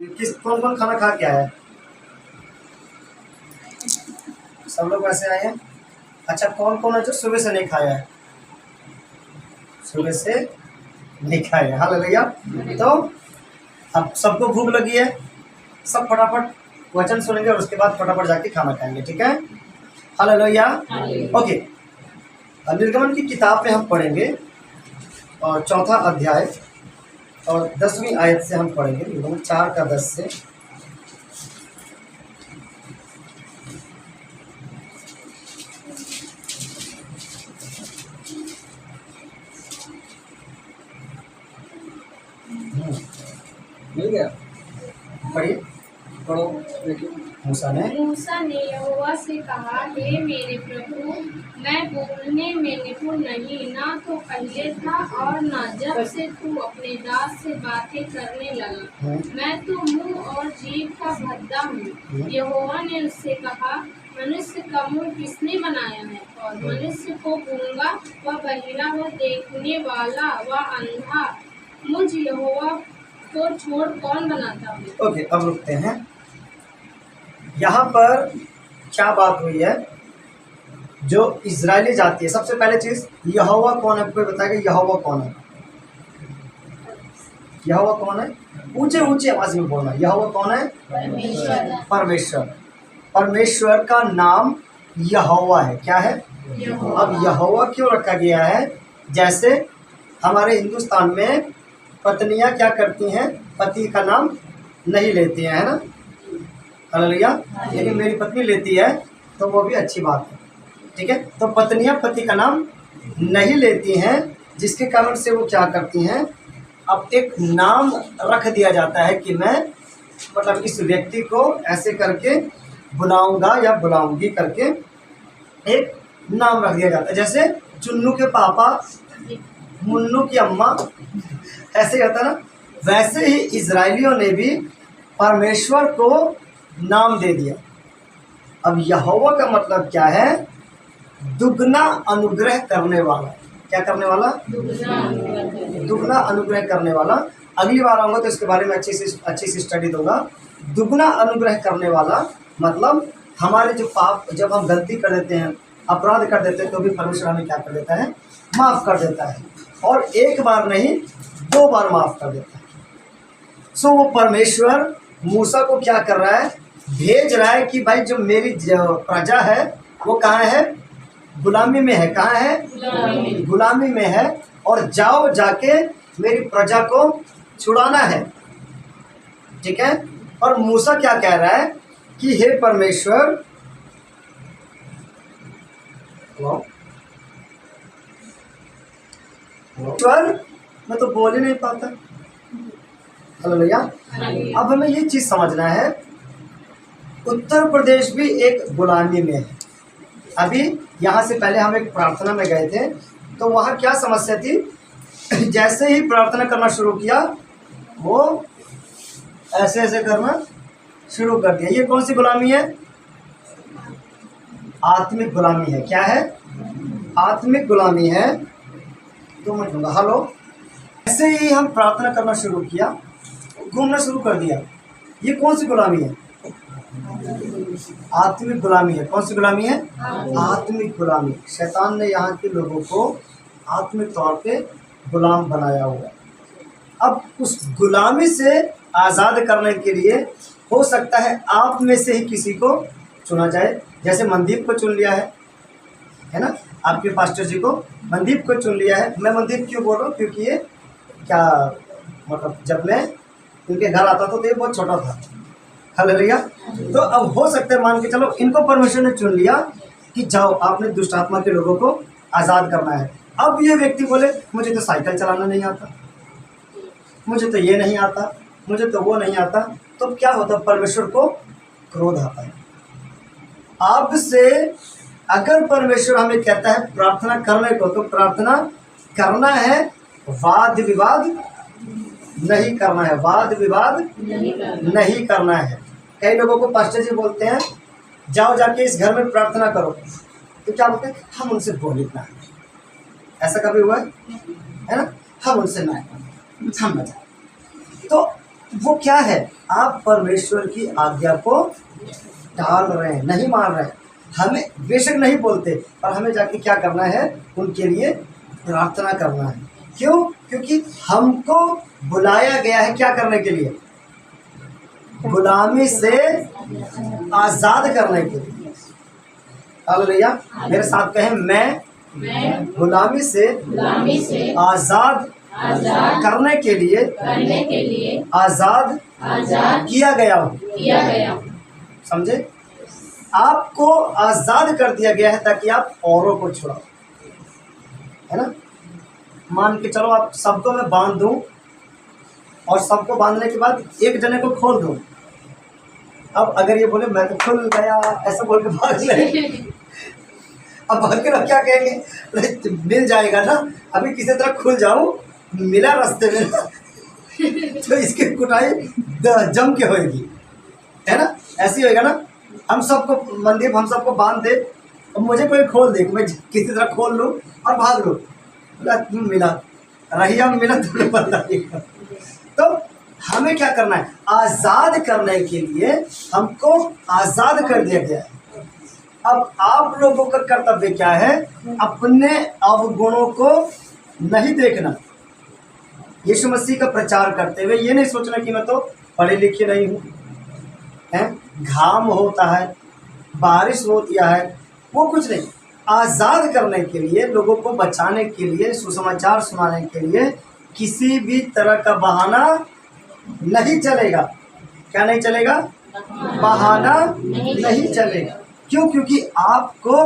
किस कौन कौन खाना खा के आया है? सब लोग वैसे आए हैं। अच्छा, कौन कौन है जो सुबह से नहीं खाया है? सुबह से नहीं खाया है। हालेलुया। तो अब सबको भूख लगी है, सब फटाफट वचन सुनेंगे और उसके बाद फटाफट जाके खाना खाएंगे, ठीक है? हालेलुया। ओके, निर्गमन की किताब में हम पढ़ेंगे और 4था अध्याय और 10वीं आयत से हम पढ़ेंगे। निर्गमन 4:10 से। मिल गया? पढ़िए, पढ़ो। मूसा ने यहोवा से कहा, हे मेरे प्रभु, मैं बोलने में निपुण नहीं, ना तो पहले था और ना जब से तू अपने दास से बातें करने लगा। मैं तो मुंह और जीभ का भद्दा हूँ। यहोवा ने उससे कहा, मनुष्य का मुंह किसने बनाया है? और मनुष्य को गूंगा व बहिरा व देखने वाला व अंधा मुझ यहोवा को छोड़ कौन बनाता है? ओके, अब रुकते हैं। यहाँ पर क्या बात हुई है? जो इजरायली जाति है, सबसे पहले चीज यहोवा कौन है? कोई बताएगा यहोवा कौन है? यहोवा कौन है? ऊंचे ऊंचे आवाज में बोलना। यहोवा कौन है? परमेश्वर। परमेश्वर का नाम यहोवा है। क्या है? अब यहोवा क्यों रखा गया है? जैसे हमारे हिंदुस्तान में पत्नियां क्या करती हैं? पति का नाम नहीं लेती हैं, है ना? हालेलुया। लेकिन मेरी पत्नी लेती है तो वो भी अच्छी बात है, ठीक है? तो पत्नियां पति का नाम नहीं लेती हैं, जिसके कारण से वो क्या करती हैं? अब एक नाम रख दिया जाता है कि मैं मतलब इस व्यक्ति को ऐसे करके बुलाऊंगा या बुलाऊंगी करके एक नाम रख दिया जाता है। जैसे चुन्नू के पापा, मुन्नू की अम्मा, ऐसे होता ना। वैसे ही इजरायलियों ने भी परमेश्वर को नाम दे दिया। अब यहोवा का मतलब क्या है? दुगना अनुग्रह करने वाला। क्या करने वाला? दुगना अनुग्रह करने वाला। अगली बार आऊंगा तो इसके बारे में अच्छी सी स्टडी दूंगा। दुगना अनुग्रह करने वाला मतलब हमारे जो पाप, जब हम गलती कर देते हैं, अपराध कर देते हैं, तो भी परमेश्वर हमें क्या कर देता है? माफ कर देता है। और एक बार नहीं, 2 बार माफ कर देता है। सो वो परमेश्वर मूसा को क्या कर रहा है? भेज रहा है कि भाई जो मेरी प्रजा है वो कहाँ है? गुलामी में है। कहाँ है? गुलामी में है। और जाओ, जाके मेरी प्रजा को छुड़ाना है, ठीक है? और मूसा क्या कह रहा है कि हे परमेश्वर, मैं तो बोल ही नहीं पाता। हालेलुया। अब हमें ये चीज समझना है, उत्तर प्रदेश भी एक गुलामी में है। अभी यहाँ से पहले हम एक प्रार्थना में गए थे, तो वहाँ क्या समस्या थी? जैसे ही प्रार्थना करना शुरू किया, वो ऐसे ऐसे करना शुरू कर दिया। ये कौन सी गुलामी है? आत्मिक गुलामी है। क्या है? आत्मिक गुलामी है। 2 मिनट लूंगा। हेलो। ऐसे ही हम प्रार्थना करना शुरू किया, घूमना शुरू कर दिया। ये कौन सी गुलामी है? आत्मिक गुलामी है। कौन सी गुलामी है? आत्मिक गुलामी। शैतान ने यहाँ के लोगों को आत्मिक तौर पे गुलाम बनाया हुआ है। अब उस गुलामी से आज़ाद करने के लिए हो सकता है आप में से ही किसी को चुना जाए। जैसे मनदीप को चुन लिया है ना? आपके पास्टर जी को, मनदीप को चुन लिया है। मैं मनदीप क्यों बोल रहा हूँ? क्योंकि ये क्या मतलब, जब मैं इनके घर आता था तो ये बहुत छोटा था। हालेलुया। तो अब हो सकता है, मान के चलो, इनको परमेश्वर ने चुन लिया कि जाओ, आपने दुष्ट आत्मा के लोगों को आज़ाद करना है। अब ये व्यक्ति बोले, मुझे तो साइकिल चलाना नहीं आता, मुझे तो ये नहीं आता, मुझे तो वो नहीं आता। तो क्या होता? परमेश्वर को क्रोध आता है। अब से अगर परमेश्वर हमें कहता है प्रार्थना करने को, तो प्रार्थना करना है, वाद विवाद नहीं करना है। वाद विवाद नहीं करना है। कई लोगों को पास्टर जी बोलते हैं, जाओ जाके इस घर में प्रार्थना करो, तो क्या बोलते हैं? हम उनसे बोले ना। ऐसा कभी हुआ है ना? हम उनसे ना, हम ना जाए। तो वो क्या है, आप परमेश्वर की आज्ञा को टाल रहे हैं, नहीं मान रहे हैं। हमें बेशक नहीं बोलते, पर हमें जाके क्या करना है, उनके लिए प्रार्थना करना है। क्यों? क्योंकि हमको बुलाया गया है क्या करने के लिए, गुलामी से आजाद करने के लिए। हालेलुया। मेरे साथ कहें, मैं गुलामी से आजाद करने के लिए आजाद किया गया हूँ। समझे? आपको आजाद कर दिया गया है ताकि आप औरों को छुड़ाओ, है ना। मान के चलो आप सबको मैं बांध दूं और सबको बांधने के बाद एक जने को खोल दूं। अब अगर ये बोले मैं तो खुल गया, ऐसा बोल के भाग ले, अब भाग के क्या कहेंगे, मिल जाएगा ना, अभी किसी तरह खुल जाऊं, मिला रास्ते में ना तो इसकी कुटाई जम के होएगी, है ना। ऐसी होएगा ना, हम सबको मंदिर, हम सबको बांध दे और मुझे कोई खोल दे, मैं किसी तरह खोल लूँ और भाग लूँ, मिला रहिया मिला तो बंदा। तो हमें क्या करना है, आज़ाद करने के लिए हमको आज़ाद कर दिया गया है। अब आप लोगों का कर्तव्य क्या है, अपने अवगुणों को नहीं देखना। यीशु मसीह का प्रचार करते हुए ये नहीं सोचना कि मैं तो पढ़े लिखे नहीं हूँ, हैं, घाम होता है, बारिश होती है, वो कुछ नहीं। आज़ाद करने के लिए, लोगों को बचाने के लिए, सुसमाचार सुनाने के लिए किसी भी तरह का बहाना नहीं चलेगा। क्या नहीं चलेगा? बहाना नहीं चलेगा। क्यों? क्योंकि आपको